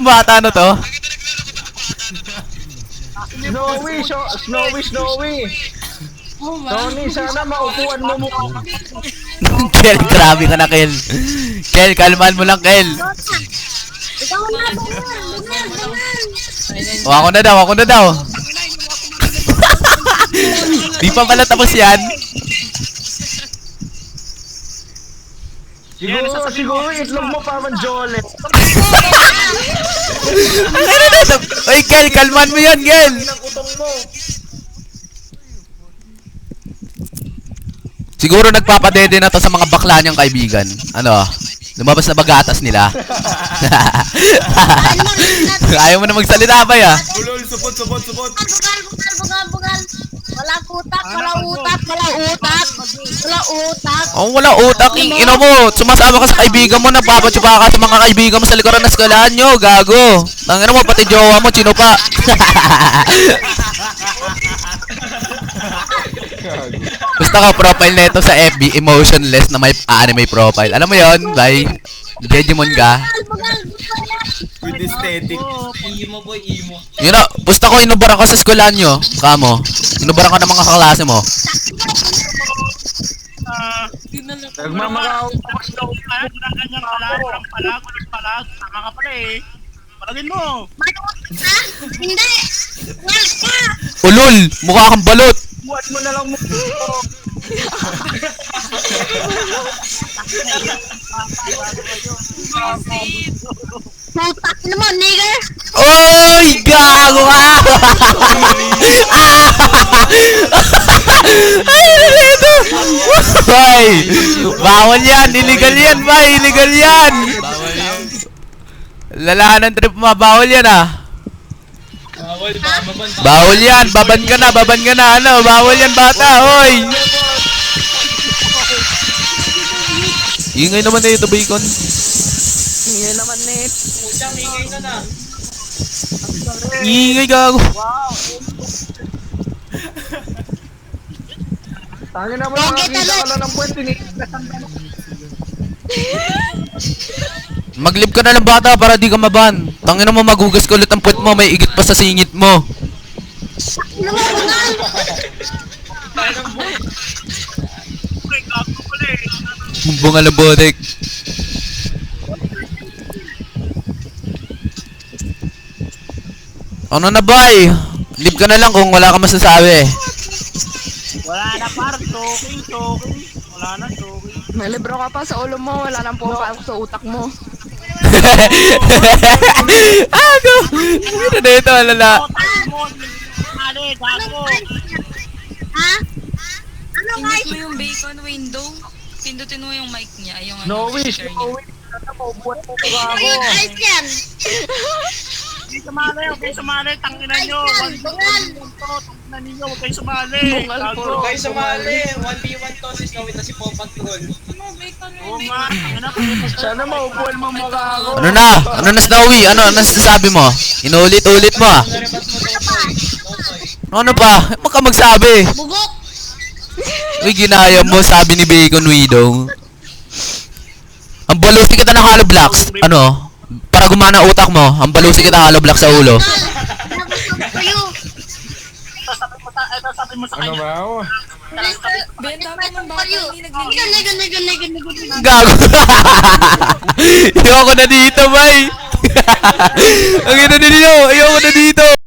itong bata na to? Snowy. Tony, sana maupuan mo mukha. Kel, grabe ka na, Kel. Kel, kalman mo lang, Kel. Ikaw na, bangal. O, ako na daw. Di pa pala tapos yan. Siguro itlog mo pa man Jole. Oy, Kel, kalman mo yan, Kel. Siguro nagpapadede na to sa mga bakla niyang kaibigan. Ano? Lumabas na bagatas nila. Ayaw mo na magsalita ba ya? Ulol, supot. Bugal. Wala utak. Oh, wala utak. Ino mo, sumasama ka sa kaibigan mo, nagpapatsupa ka sa mga kaibigan mo sa likuran ng eskwelahan nyo, gago. Tangina mo, pati jowa mo, sino pa? Gusto ko profile nito sa FB, emotionless na may anime profile. Alam mo yon, bye. Digimon ka. With aesthetic. Imo boy, imo. Yun na, gusto ko inubaran ka sa eskwelahan nyo. Kamo, inubaran ka ng mga kaklase mo. Nagmamakaw. Palag. Tama ka pala eh. Palagin mo. Hindi. Wal ka. Ulol, mukha kang balot. Buhat mo na lang mo. Putak naman, nigger. Oy, gago ka! Ay, nalito! Ay, bawal yan, illegal yan, ba? Illegal yan! Bawal yan. Lalahanan trip mo, bawal yan ah. Bawal, baka maban. Bawal yan, baban ka na, ano, bawal yan bata, hoy! Ingay naman na ito, bacon. Ingay naman net. Putang, ingay ka na. Ingay, gago. Tangin naman nakakita ka lang ng puwet. Maglib ka na lang bata para di ka maban. Tangina mo, magugas ka ulit ang puwet mo, may igit pa sa singit mo. Ano mo, bangal? Bunga ng botek. Ano na bay? Leave ka na lang kung wala ka masasabi. Wala na par. Talking. Wala na talking. May libro ka pa sa ulo mo, wala nang pumapasok sa utak mo. Ago! Ano na ito, alala? Mali, gago. Ha? Ano nga? Pindot mo yung bacon window. Pindutin mo yung mic niya. Yung Snowy. speaker niya. Ano mo, buhat mo Ano ako. yun? Ayos yan. Huwag kayo sumali. Tanginan nyo. Tanginan ninyo. Huwag kayo sumali. Gago. Huwag kayo sumali. 1v1 to, si Snowy na si Paw Patrol. Oo nga. Tangina, pag- Sana maupuan mo mukha ako. Ano na? Ano na, Snowy? Ano nasasabi mo? Inuulit-ulit mo ah. Narebat mo Totoy. Ano pa? Huwag ka magsabi. Bugok. Uy, ginaya mo, sabi ni Bacon Widow. Ang balusi kita ng hollow blocks. Ano? Para gumana ang utak mo, ang balusi kita ng hollow blocks sa ulo. sabi mo sa Ano kanya. ba? Benta mo ng bata, hindi naglilinis. Nigga. Gago. Ayoko na dito, bay. Ang ina nila, ayoko na dito.